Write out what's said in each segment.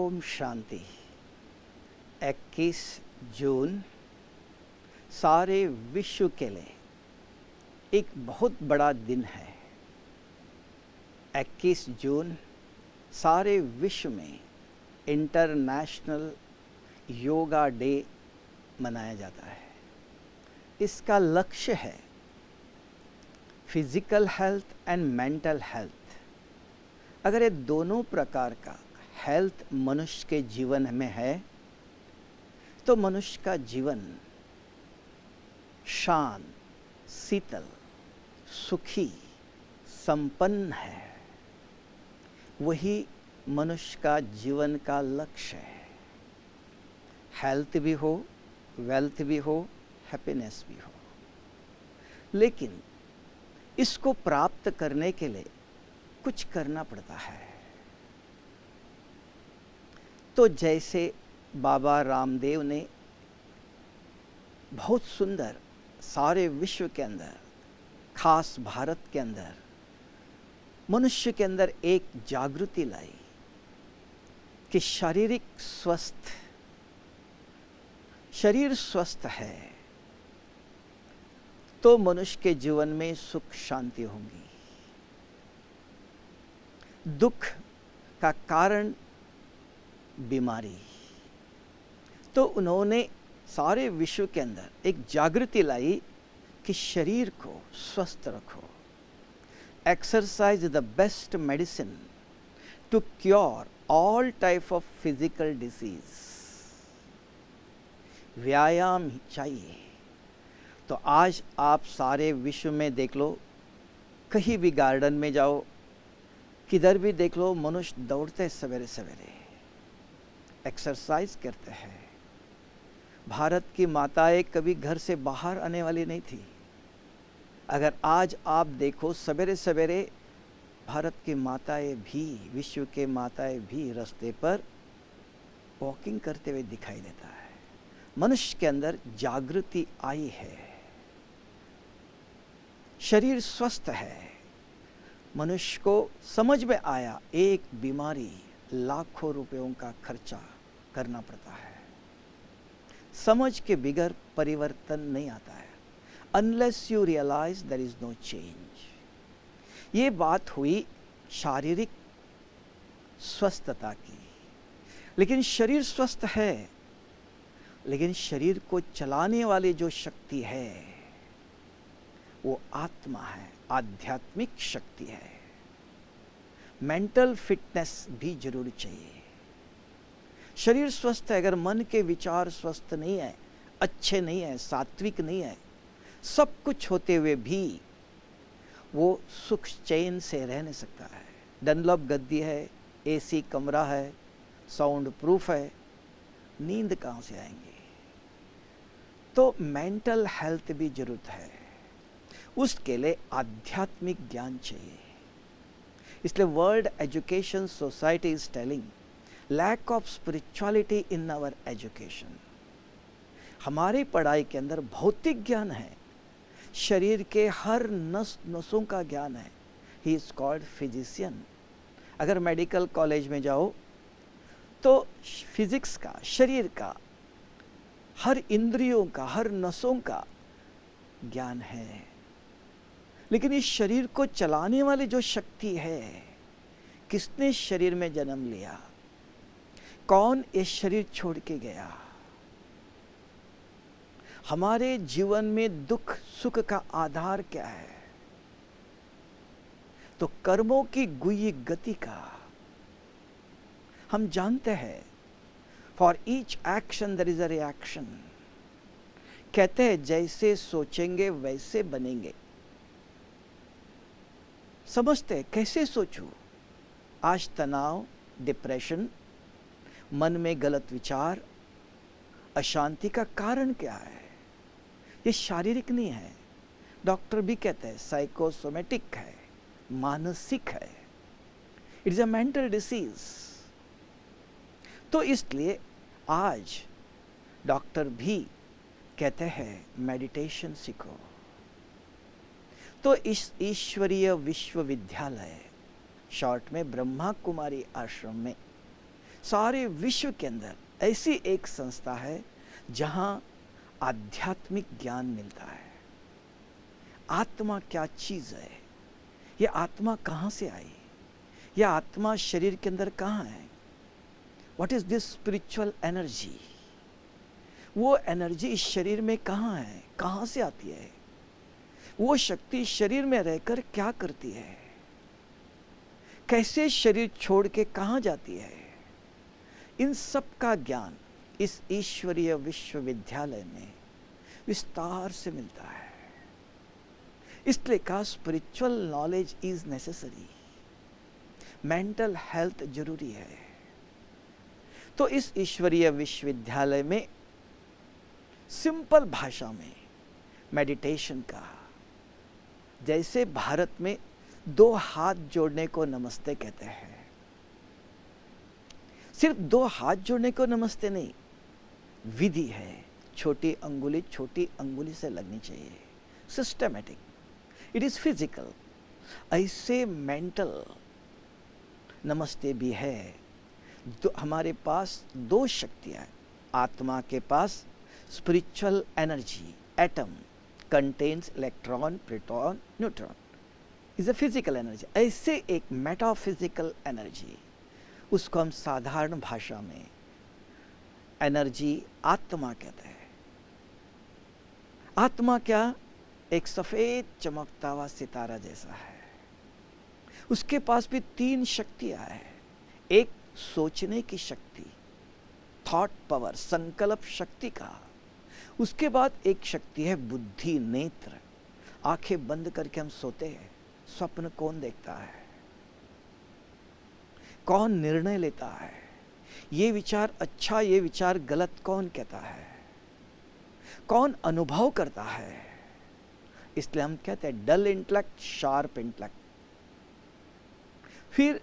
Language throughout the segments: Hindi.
ओम शांति। 21 जून सारे विश्व के लिए एक बहुत बड़ा दिन है। 21 जून सारे विश्व में इंटरनेशनल योगा डे मनाया जाता है। इसका लक्ष्य है physical health and mental health. अगर ये दोनों प्रकार का हेल्थ मनुष्य के जीवन में है तो मनुष्य का जीवन शांत, शीतल, सुखी, संपन्न है। वही मनुष्य का जीवन का लक्ष्य है। हेल्थ भी हो, वेल्थ भी हो, हैप्पीनेस भी हो। लेकिन इसको प्राप्त करने के लिए कुछ करना पड़ता है। तो जैसे बाबा रामदेव ने बहुत सुंदर सारे विश्व के अंदर, खास भारत के अंदर मनुष्य के अंदर एक जागृति लाई कि शारीरिक शरीर स्वस्थ है तो मनुष्य के जीवन में सुख शांति होंगी। दुख का कारण बीमारी। तो उन्होंने सारे विश्व के अंदर एक जागृति लाई कि शरीर को स्वस्थ रखो। Exercise is the best medicine to cure all type of physical disease. व्यायाम चाहिए। तो आज आप सारे विश्व में देख लो, कहीं भी गार्डन में जाओ, किधर भी देख लो, मनुष्य दौड़ते सवेरे सवेरे, एक्सरसाइज करते हैं। भारत की माताएं कभी घर से बाहर आने वाली नहीं थी। अगर आज आप देखो सवेरे सवेरे भारत की माताएं भी, विश्व के माताएं भी रास्ते पर वॉकिंग करते हुए दिखाई देता है। मनुष्य के अंदर जागृति आई है। शरीर स्वस्थ है। मनुष्य को समझ में आया एक बीमारी लाखों रुपयों का खर्चा करना पड़ता है। समझ के बिगर परिवर्तन नहीं आता है। Unless you realize there is no change. ये बात हुई शारीरिक स्वस्थता की। लेकिन शरीर स्वस्थ है, लेकिन शरीर को चलाने वाली जो शक्ति है वो आत्मा है, आध्यात्मिक शक्ति है। मेंटल फिटनेस भी जरूर चाहिए। शरीर स्वस्थ है, अगर मन के विचार स्वस्थ नहीं है, अच्छे नहीं है, सात्विक नहीं है, सब कुछ होते हुए भी वो सुख चैन से रह नहीं सकता है। डनलॉप गद्दी है, एसी कमरा है, साउंड प्रूफ है, नींद कहाँ से आएंगी? तो मेंटल हेल्थ भी जरूरत है। उसके लिए आध्यात्मिक ज्ञान चाहिए। इसलिए world education society is telling lack of spirituality in our education. हमारी पढ़ाई के अंदर भौतिक ज्ञान है, शरीर के हर नसों का ज्ञान है। He is called physician. अगर मेडिकल कॉलेज में जाओ तो फिजिक्स का, शरीर का, हर इंद्रियों का, हर नसों का ज्ञान है। लेकिन इस शरीर को चलाने वाली जो शक्ति है, किसने शरीर में जन्म लिया? कौन ये शरीर छोड़ के गया? हमारे जीवन में दुख सुख का आधार क्या है? तो कर्मों की गुई गति का हम जानते हैं। For each action there is a reaction. कहते हैं जैसे सोचेंगे वैसे बनेंगे। समझते हैं कैसे सोचूं? आज तनाव, डिप्रेशन, मन में गलत विचार, अशांति का कारण क्या है? ये शारीरिक नहीं है। डॉक्टर भी कहते हैं साइकोसोमेटिक है, मानसिक है। It is a mental disease. तो इसलिए आज डॉक्टर भी कहते हैं मेडिटेशन सीखो। तो इस ईश्वरीय विश्वविद्यालय, शॉर्ट में ब्रह्मा कुमारी आश्रम में सारे विश्व के अंदर ऐसी एक संस्था है जहां आध्यात्मिक ज्ञान मिलता है। आत्मा क्या चीज है, यह आत्मा कहां से आई, यह आत्मा शरीर के अंदर कहां है, what is this spiritual energy, वो एनर्जी इस शरीर में कहां है, कहां से आती है, वो शक्ति शरीर में रहकर क्या करती है, कैसे शरीर छोड़ के कहां जाती है, इन सब का ज्ञान इस ईश्वरीय विश्वविद्यालय में विस्तार से मिलता है। इसलिए कहा spiritual knowledge is necessary, mental health जरूरी है। तो इस ईश्वरीय विश्वविद्यालय में सिंपल भाषा में मेडिटेशन का, जैसे भारत में 2 हाथ जोड़ने को नमस्ते कहते हैं, सिर्फ 2 हाथ जोड़ने को नमस्ते नहीं, विधि है। छोटी अंगुली से लगनी चाहिए, सिस्टमैटिक, इट इज फिजिकल। ऐसे मेंटल नमस्ते भी है। हमारे पास 2 शक्तियां, आत्मा के पास spiritual energy, atom contains electron, proton, neutron, is a physical energy. ऐसे एक मेटाफिजिकल एनर्जी, उसको हम साधारण भाषा में एनर्जी आत्मा कहते हैं। आत्मा क्या, एक सफेद चमकता हुआ सितारा जैसा है। उसके पास भी 3 शक्तियां हैं। एक सोचने की शक्ति, थॉट पावर, संकल्प शक्ति का। उसके बाद एक शक्ति है बुद्धि, नेत्र। आंखें बंद करके हम सोते हैं, स्वप्न कौन देखता है, कौन निर्णय लेता है, ये विचार अच्छा, ये विचार गलत कौन कहता है, कौन अनुभव करता है। इसलिए हम कहते हैं डल इंटेलेक्ट, शार्प इंटेलेक्ट। फिर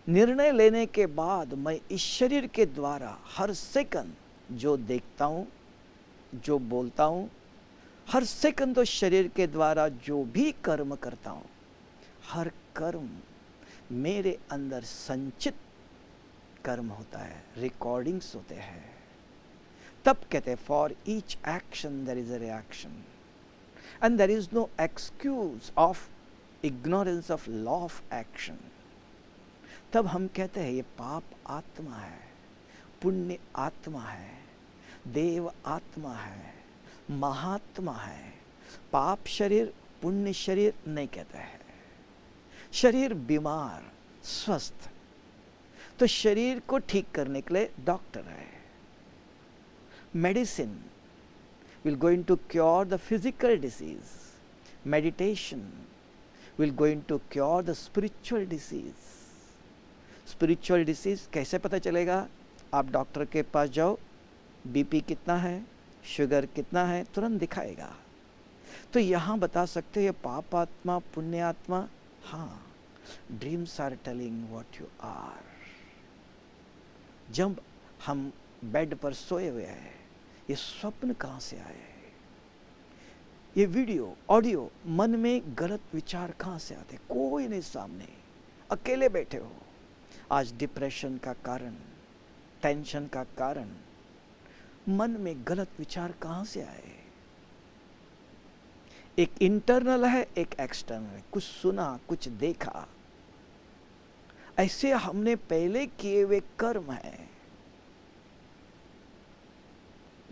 निर्णय लेने के बाद मैं इस शरीर के द्वारा हर सेकंड जो देखता हूं, जो बोलता हूं, हर सेकंड तो शरीर के द्वारा जो भी कर्म करता हूं, हर कर्म मेरे अंदर संचित कर्म होता है, रिकॉर्डिंग्स होते हैं। तब कहते हैं for each action there is a reaction and there is no excuse of ignorance of law of action. तब हम कहते हैं ये पाप आत्मा है, पुण्य आत्मा है, देव आत्मा है, महात्मा है। पाप शरीर, पुण्य शरीर नहीं कहते हैं। शरीर बीमार, स्वस्थ, तो शरीर को ठीक करने के लिए डॉक्टर है। Medicine will going to cure the physical disease. Meditation will going to cure the spiritual disease. Spiritual disease कैसे पता चलेगा? आप डॉक्टर के पास जाओ, बीपी कितना है, शुगर कितना है, तुरंत दिखाएगा। तो यहाँ बता सकते हो ये पाप आत्मा, पुण्य आत्मा। हाँ, dreams are telling what you are. जब हम बेड पर सोए हुए हैं, ये स्वप्न कहां से आए, ये वीडियो, ऑडियो, मन में गलत विचार कहां से आते, कोई नहीं सामने, अकेले बैठे हो। आज डिप्रेशन का कारण, टेंशन का कारण, मन में गलत विचार कहां से आए। एक इंटरनल है, एक एक्सटर्नल है। कुछ सुना, कुछ देखा, ऐसे हमने पहले किए हुए कर्म हैं,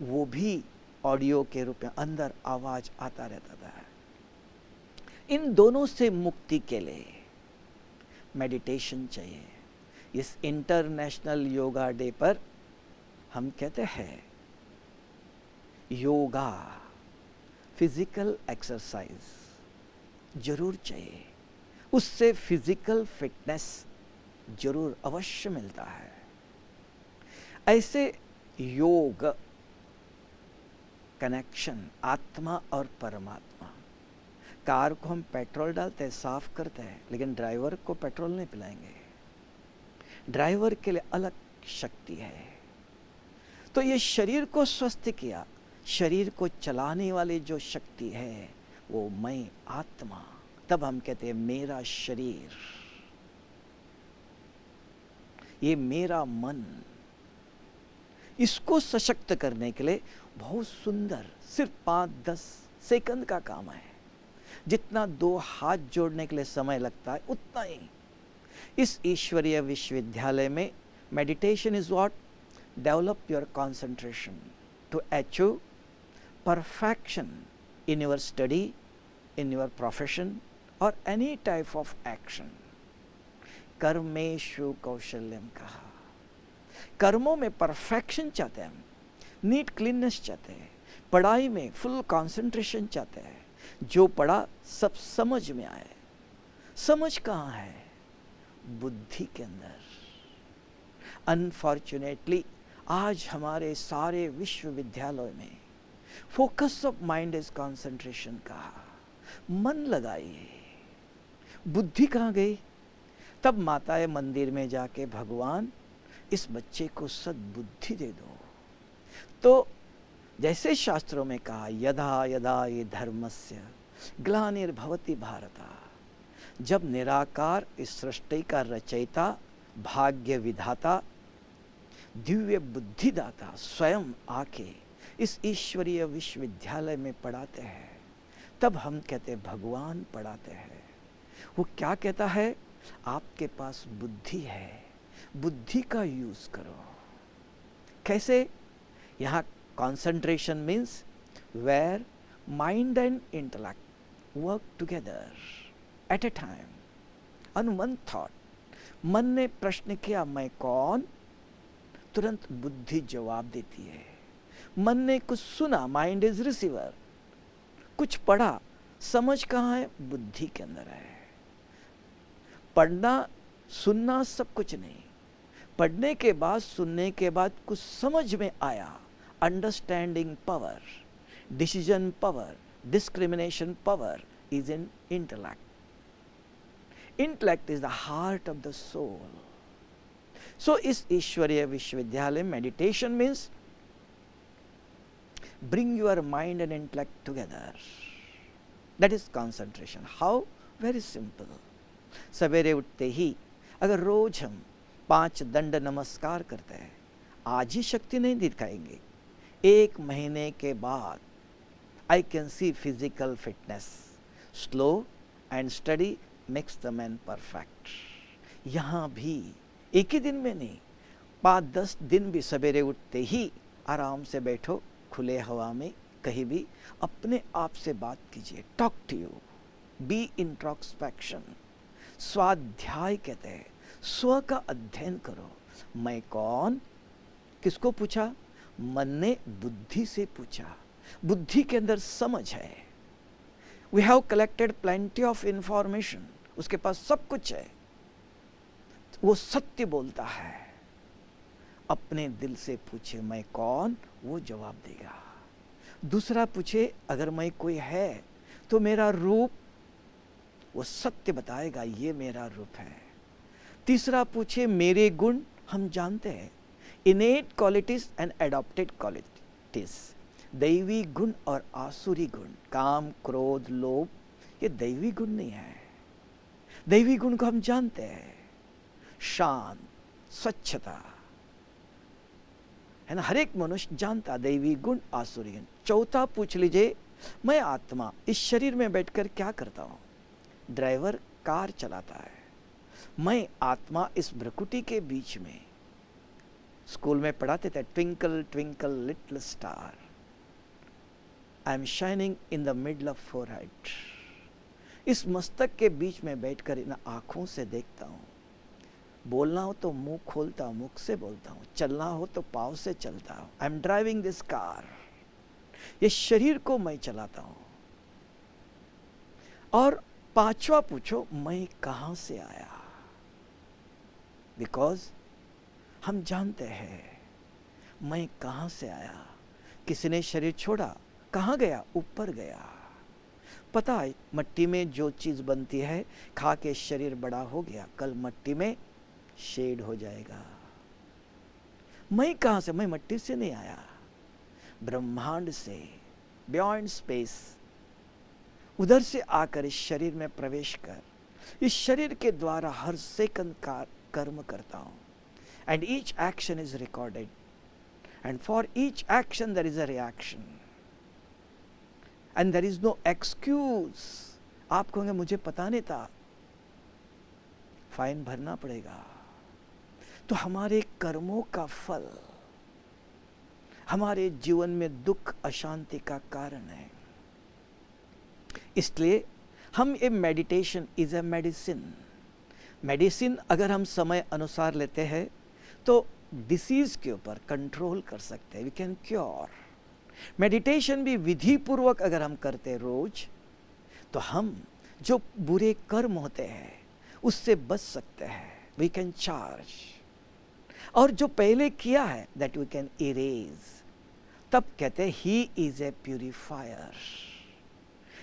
वो भी ऑडियो के रूप में अंदर आवाज आता रहता था। इन दोनों से मुक्ति के लिए मेडिटेशन चाहिए। इस इंटरनेशनल योगा डे पर हम कहते हैं योगा, फिजिकल एक्सरसाइज जरूर चाहिए, उससे फिजिकल फिटनेस जरूर अवश्य मिलता है। ऐसे योग, कनेक्शन आत्मा और परमात्मा। कार को हम पेट्रोल डालते हैं, साफ करते हैं, लेकिन ड्राइवर को पेट्रोल नहीं पिलाएंगे। ड्राइवर के लिए अलग शक्ति है। तो ये शरीर को स्वस्थ किया, शरीर को चलाने वाली जो शक्ति है वो मैं आत्मा। तब हम कहते हैं मेरा शरीर। ये मेरा मन, इसको सशक्त करने के लिए बहुत सुंदर सिर्फ 5-10 सेकंड का काम है। जितना 2 हाथ जोड़ने के लिए समय लगता है उतना ही इस ईश्वरीय विश्वविद्यालय में meditation is what? Develop your concentration to achieve perfection in your study, in your profession or any type of action. कर्मेषु कौशल्यम कहा। कर्मों में परफेक्शन चाहते हैं हम, नीट क्लीननेस चाहते हैं, पढ़ाई में फुल कंसंट्रेशन चाहते हैं, जो पढ़ा सब समझ में आए। समझ कहाँ है? बुद्धि के अंदर। अनफॉर्चुनेटली आज हमारे सारे विश्वविद्यालय में focus of mind is concentration कहा। मन लगाइए। बुद्धि कहाँ गई? तब माताएं मंदिर में जाके भगवान इस बच्चे को सद्बुद्धि दे दो। तो जैसे शास्त्रों में कहा यदा यदा ये धर्मस्य ग्लानिर्भवति भारता, जब निराकार इस सृष्टि का रचयिता, भाग्य विधाता, दिव्य बुद्धिदाता स्वयं आके इस ईश्वरीय विश्वविद्यालय में पढ़ाते हैं, तब हम कहते हैं भगवान पढ़ाते हैं। वो क्या कहता है? आपके पास बुद्धि है, बुद्धि का यूज करो। कैसे? यहाँ concentration means where mind and intellect work together at a time on one thought. मन ने प्रश्न किया मैं कौन? तुरंत बुद्धि जवाब देती है। मन ने कुछ सुना, माइंड इज रिसीवर। कुछ पढ़ा, समझ कहाँ है? बुद्धि के अंदर है। पढ़ना सुनना सब कुछ नहीं, पढ़ने के बाद सुनने के बाद कुछ समझ में आया, understanding power, decision power, discrimination power is in intellect. Intellect is the heart of the soul. So इस ईश्वरीय विश्वविद्यालय meditation means bring your mind and intellect together. That is concentration. How? Very simple. सवेरे उठते ही अगर रोज हम 5 दंड नमस्कार करते हैं, आज ही शक्ति नहीं दिखाएंगे, 1 महीने के बाद I can see physical fitness. Slow and steady makes the man perfect. यहाँ भी एक ही दिन में नहीं, 5-10 दिन भी सवेरे उठते ही आराम से बैठो, खुले हवा में कहीं भी अपने आप से बात कीजिए। Talk to you, be introspection. स्वाध्याय कहते हैं, स्व का अध्ययन करो। मैं कौन? किसको पूछा? मन ने बुद्धि से पूछा। बुद्धि के अंदर समझ है। We have collected plenty of information, उसके पास सब कुछ है। वो सत्य बोलता है। अपने दिल से पूछे मैं कौन? वो जवाब देगा। दूसरा पूछे अगर मैं कोई है तो मेरा रूप, वो सत्य बताएगा ये मेरा रूप है। तीसरा पूछे मेरे गुण, हम जानते हैं इनेट क्वालिटीज एंड एडॉप्टेड क्वालिटीज, दैवी गुण और आसुरी गुण, काम क्रोध लोभ, ये दैवी गुण नहीं है। दैवी गुण को हम जानते हैं, शांत, स्वच्छता, है ना, हर एक मनुष्य जानता दैवी गुण आसुरी गुण। चौथा पूछ लीजिए मैं आत्मा इस शरीर में बैठकर क्या करता हूँ? ड्राइवर कार चलाता है। मैं आत्मा इस भ्रकुटी के बीच में, स्कूल में पढ़ाते थे twinkle twinkle little star, I am shining in the middle of forehead. इस मस्तक के बीच में बैठकर इन आँखों से देखता हूँ। बोलना हो तो मुंह खोलता हूँ, मुख से बोलता हूँ। चलना हो तो पाँव से चलता हूँ। I am driving this car. ये शरीर को मैं चलाता हूँ। और पांचवा पूछो मैं कहाँ से आया? बिकॉज हम जानते हैं मैं कहाँ से आया। किसी ने शरीर छोड़ा, कहाँ गया? ऊपर गया। पता है मट्टी में जो चीज बनती है, खा के शरीर बड़ा हो गया, कल मट्टी में शेड हो जाएगा। मैं कहां से? मैं मट्टी से नहीं आया, ब्रह्मांड से, बियॉन्ड स्पेस। उधर से आकर इस शरीर में प्रवेश कर इस शरीर के द्वारा हर सेकंड का कर्म करता हूं। and each action is recorded, and for each action there is a reaction, and there is no excuse. आप कहोगे मुझे पता नहीं था, फाइन भरना पड़ेगा। तो हमारे कर्मों का फल हमारे जीवन में दुख अशांति का कारण है। इसलिए हम ये meditation is a medicine. Medicine अगर हम समय अनुसार लेते हैं तो डिसीज के ऊपर कंट्रोल कर सकते हैं, वी कैन क्योर। मेडिटेशन भी विधि पूर्वक अगर हम करते रोज, तो हम जो बुरे कर्म होते हैं उससे बच सकते हैं, वी कैन चार्ज। और जो पहले किया है दैट वी कैन इरेज। तब कहते हैं ही इज ए प्यूरिफायर।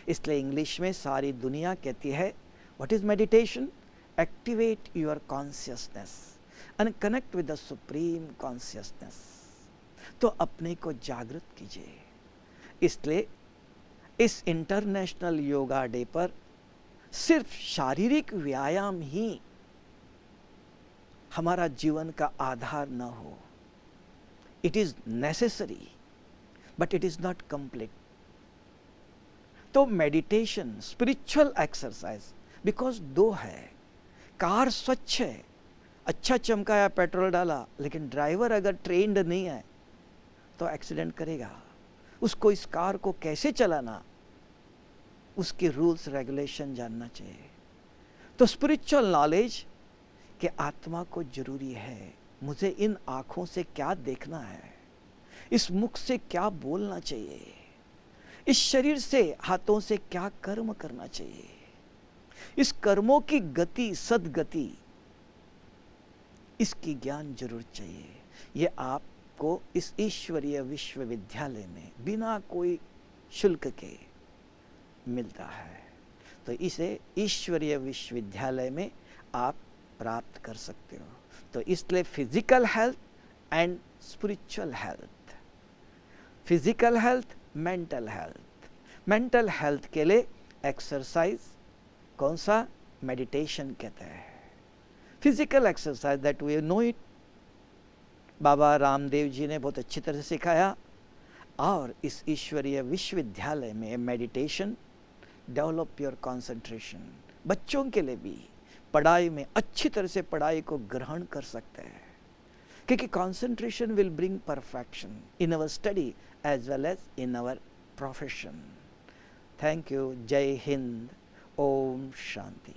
इसलिए इंग्लिश में सारी दुनिया कहती है what is meditation? Activate your consciousness and connect with the supreme consciousness. तो अपने को जागृत कीजिए। इसलिए इस इंटरनेशनल योगा डे पर सिर्फ शारीरिक व्यायाम ही हमारा जीवन का आधार न हो। It is necessary but it is not complete. तो मेडिटेशन स्पिरिचुअल एक्सरसाइज, बिकॉज दो है, कार स्वच्छ है, अच्छा चमकाया, पेट्रोल डाला, लेकिन ड्राइवर अगर ट्रेंड नहीं है तो एक्सीडेंट करेगा। उसको इस कार को कैसे चलाना, उसके रूल्स रेगुलेशन जानना चाहिए। तो स्पिरिचुअल नॉलेज कि आत्मा को जरूरी है, मुझे इन आँखों से क्या देखना है, इस मुख से क्या बोलना चाहिए, इस शरीर से हाथों से क्या कर्म करना चाहिए, इस कर्मों की गति सद्गति, इसकी ज्ञान जरूर चाहिए। ये आपको इस ईश्वरीय विश्वविद्यालय में बिना कोई शुल्क के मिलता है। तो इसे ईश्वरीय विश्वविद्यालय में आप प्राप्त कर सकते हो। तो इसलिए physical health and spiritual health, physical health, mental health. Mental health के लिए एक्सरसाइज कौन सा? मेडिटेशन कहते हैं। Physical exercise that we know it, बाबा रामदेव जी ने बहुत अच्छी तरह से सिखाया। और इस ईश्वरीय विश्वविद्यालय में मेडिटेशन, डेवलप योर कंसंट्रेशन। बच्चों के लिए भी पढ़ाई में अच्छी तरह से पढ़ाई को ग्रहण कर सकते हैं, क्योंकि concentration will bring perfection in our study as well as in our profession. Thank you. जय हिंद। ओम शांति।